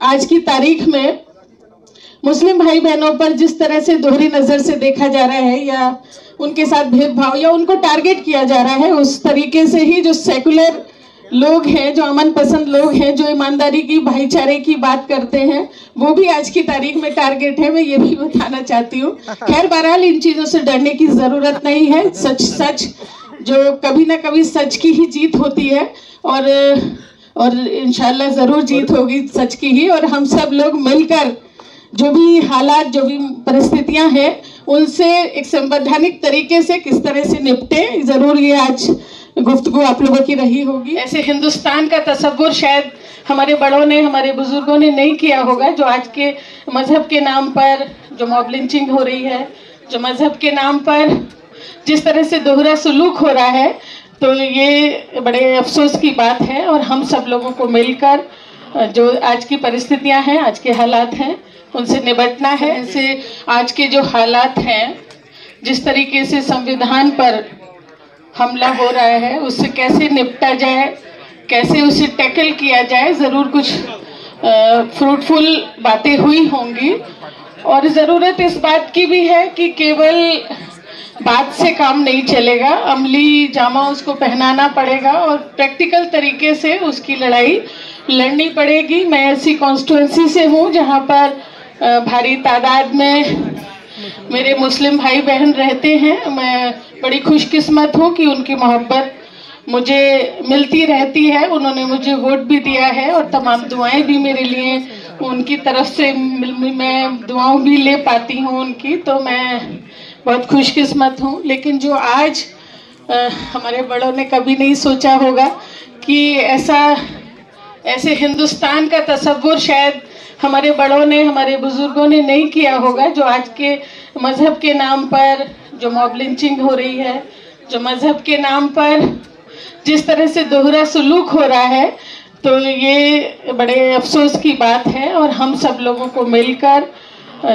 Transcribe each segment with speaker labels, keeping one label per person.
Speaker 1: आज की तारीख में मुस्लिम भाई बहनों पर जिस तरह से दोहरी नजर से देखा जा रहा है या उनके साथ भेदभाव या उनको टारगेट किया जा रहा है, उस तरीके से ही जो सेकुलर लोग हैं, जो अमन पसंद लोग हैं, जो ईमानदारी की, भाईचारे की बात करते हैं, वो भी आज की तारीख में टारगेट है। मैं ये भी बताना चाहती हूँ। खैर, बहरहाल इन चीजों से डरने की जरूरत नहीं है। सच जो कभी ना कभी सच की ही जीत होती है और इंशाल्लाह जरूर जीत होगी सच की ही। और हम सब लोग मिलकर जो भी हालात, जो भी परिस्थितियां हैं, उनसे एक संवैधानिक तरीके से किस तरह से निपटे, जरूर ये आज गुफ्तगू आप लोगों की रही होगी। ऐसे हिंदुस्तान का तसव्वुर शायद हमारे बड़ों ने, हमारे बुजुर्गों ने नहीं किया होगा। जो आज के मजहब के नाम पर जो मॉब लिंचिंग हो रही है, जो मजहब के नाम पर जिस तरह से दोहरा सलूक हो रहा है, तो ये बड़े अफसोस की बात है। और हम सब लोगों को मिलकर जो आज की परिस्थितियां हैं, आज के हालात हैं, उनसे निपटना है। ऐसे आज के जो हालात हैं, जिस तरीके से संविधान पर हमला हो रहा है, उससे कैसे निपटा जाए, कैसे उसे टैकल किया जाए, ज़रूर कुछ फ्रूटफुल बातें हुई होंगी। और ज़रूरत इस बात की भी है कि केवल बात से काम नहीं चलेगा, अमली जामा उसको पहनाना पड़ेगा और प्रैक्टिकल तरीके से उसकी लड़ाई लड़नी पड़ेगी। मैं ऐसी कॉन्स्टिट्यूंसी से हूँ जहाँ पर भारी तादाद में मेरे मुस्लिम भाई बहन रहते हैं। मैं बड़ी खुशकिस्मत हूँ कि उनकी मोहब्बत मुझे मिलती रहती है। उन्होंने मुझे वोट भी दिया है और तमाम दुआएं भी मेरे लिए उनकी तरफ से मैं दुआओं भी ले पाती हूँ उनकी, तो मैं बहुत खुशकिस्मत हूँ। लेकिन जो आज हमारे बड़ों ने कभी नहीं सोचा होगा कि ऐसे हिंदुस्तान का तसव्वुर शायद हमारे बड़ों ने, हमारे बुजुर्गों ने नहीं किया होगा। जो आज के मजहब के नाम पर जो मॉब लिंचिंग हो रही है, जो मजहब के नाम पर जिस तरह से दोहरा सलूक हो रहा है, तो ये बड़े अफसोस की बात है। और हम सब लोगों को मिलकर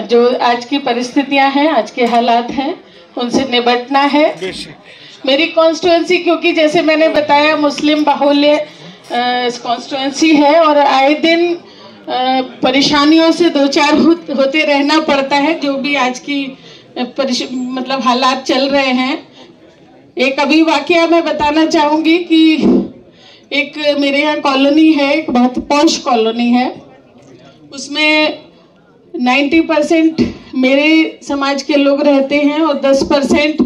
Speaker 1: जो आज की परिस्थितियां हैं, आज के हालात हैं, उनसे निपटना है। मेरी कॉन्स्टिट्यूंसी, क्योंकि जैसे मैंने बताया मुस्लिम बाहुल्य कॉन्स्टिट्यूंसी है और आए दिन परेशानियों से दो चार होते रहना पड़ता है। जो भी आज की मतलब हालात चल रहे हैं, एक अभी वाकया मैं बताना चाहूँगी कि एक मेरे यहाँ कॉलोनी है, एक बहुत पॉश कॉलोनी है। उसमें 90% मेरे समाज के लोग रहते हैं और 10%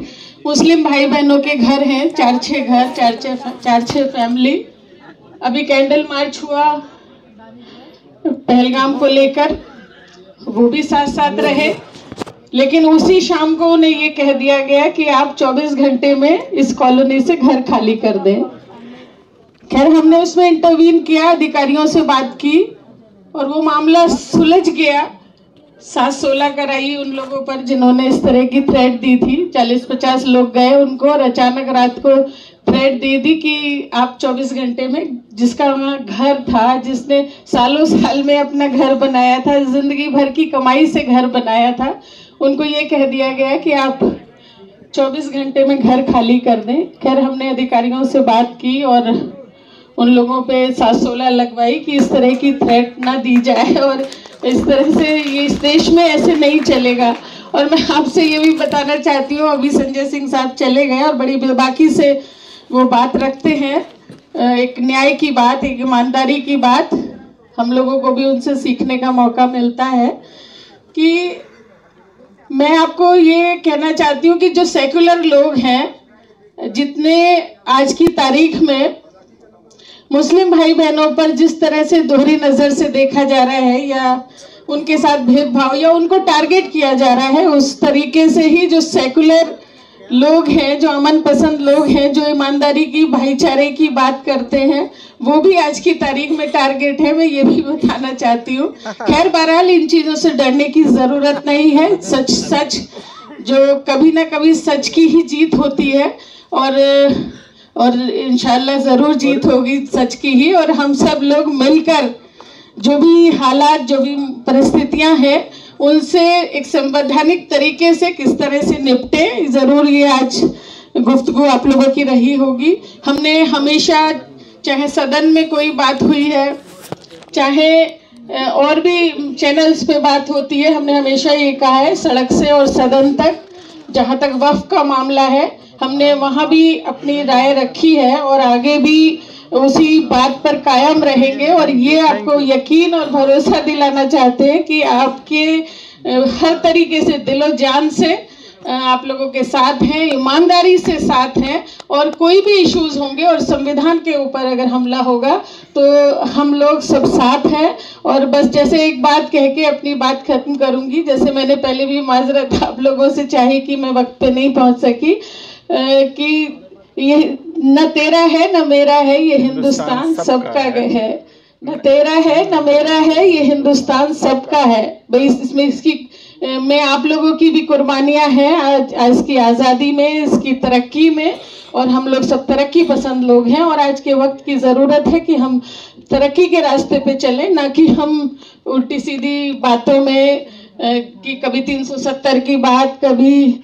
Speaker 1: मुस्लिम भाई बहनों के घर हैं। चार छः फैमिली। अभी कैंडल मार्च हुआ पहलगाम को लेकर, वो भी साथ साथ रहे। लेकिन उसी शाम को उन्हें ये कह दिया गया कि आप 24 घंटे में इस कॉलोनी से घर खाली कर दें। खैर, हमने उसमें इंटरवीन किया, अधिकारियों से बात की और वो मामला सुलझ गया। 7-16 कराई उन लोगों पर जिन्होंने इस तरह की थ्रेट दी थी। 40-50 लोग गए उनको और अचानक रात को थ्रेट दे दी कि आप 24 घंटे में, जिसका वहाँ घर था, जिसने सालों साल में अपना घर बनाया था, जिंदगी भर की कमाई से घर बनाया था, उनको ये कह दिया गया कि आप 24 घंटे में घर खाली कर दें। खैर, हमने अधिकारियों से बात की और उन लोगों पे 7-16 लगवाई कि इस तरह की थ्रेट ना दी जाए और इस तरह से ये इस देश में ऐसे नहीं चलेगा। और मैं आपसे ये भी बताना चाहती हूँ, अभी संजय सिंह साहब चले गए और बड़ी बेबाकी से वो बात रखते हैं, एक न्याय की बात, एक ईमानदारी की बात। हम लोगों को भी उनसे सीखने का मौका मिलता है। कि मैं आपको ये कहना चाहती हूँ कि जो सेकुलर लोग हैं, जितने आज की तारीख में मुस्लिम भाई बहनों पर जिस तरह से दोहरी नजर से देखा जा रहा है या उनके साथ भेदभाव या उनको टारगेट किया जा रहा है, उस तरीके से ही जो सेकुलर लोग हैं, जो अमन पसंद लोग हैं, जो ईमानदारी की, भाईचारे की बात करते हैं, वो भी आज की तारीख में टारगेट है। मैं ये भी बताना चाहती हूँ। खैर, बहरहाल इन चीजों से डरने की जरूरत नहीं है। सच जो कभी ना कभी सच की ही जीत होती है और इंशाल्लाह जरूर जीत होगी सच की ही। और हम सब लोग मिलकर जो भी हालात, जो भी परिस्थितियां हैं, उनसे एक संवैधानिक तरीके से किस तरह से निपटे, जरूर ये आज गुफ्तगू आप लोगों की रही होगी। हमने हमेशा, चाहे सदन में कोई बात हुई है, चाहे और भी चैनल्स पे बात होती है। हमने हमेशा ये कहा है, सड़क से और सदन तक, जहाँ तक वक्फ का मामला है, हमने वहाँ भी अपनी राय रखी है और आगे भी उसी बात पर कायम रहेंगे। और ये आपको यकीन और भरोसा दिलाना चाहते हैं कि आपके हर तरीके से दिलो जान से आप लोगों के साथ हैं, ईमानदारी से साथ हैं। और कोई भी इश्यूज होंगे और संविधान के ऊपर अगर हमला होगा तो हम लोग सब साथ हैं। और बस जैसे एक बात कह के अपनी बात खत्म करूंगी, जैसे मैंने पहले भी माजरत आप लोगों से चाही कि मैं वक्त पे नहीं पहुंच सकी, कि ये न तेरा है न मेरा है, ये हिंदुस्तान सबका है। न तेरा है न मेरा है, ये हिंदुस्तान सबका है। भाई इसमें इसकी में आप लोगों की भी कुर्बानियां हैं आज की आज़ादी में, इसकी तरक्की में। और हम लोग सब तरक्की पसंद लोग हैं और आज के वक्त की ज़रूरत है कि हम तरक्की के रास्ते पे चलें, ना कि हम उल्टी सीधी बातों में कि कभी 370 की बात, कभी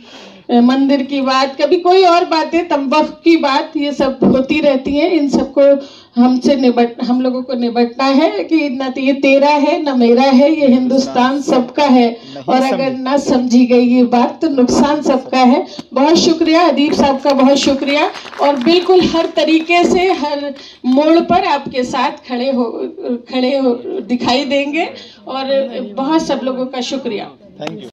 Speaker 1: मंदिर की बात, कभी कोई और बातें, तंबाकू की बात, ये सब होती रहती हैं। इन सबको हम लोगों को निपटना है कि न तो ये तेरा है न मेरा है, ये हिंदुस्तान सबका है। और अगर ना समझी गई ये बात तो नुकसान सबका है। बहुत शुक्रिया अदीब साहब का, बहुत शुक्रिया। और बिल्कुल हर तरीके से हर मोड़ पर आपके साथ खड़े हो दिखाई देंगे। और बहुत सब लोगों का शुक्रिया।
Speaker 2: Thank you.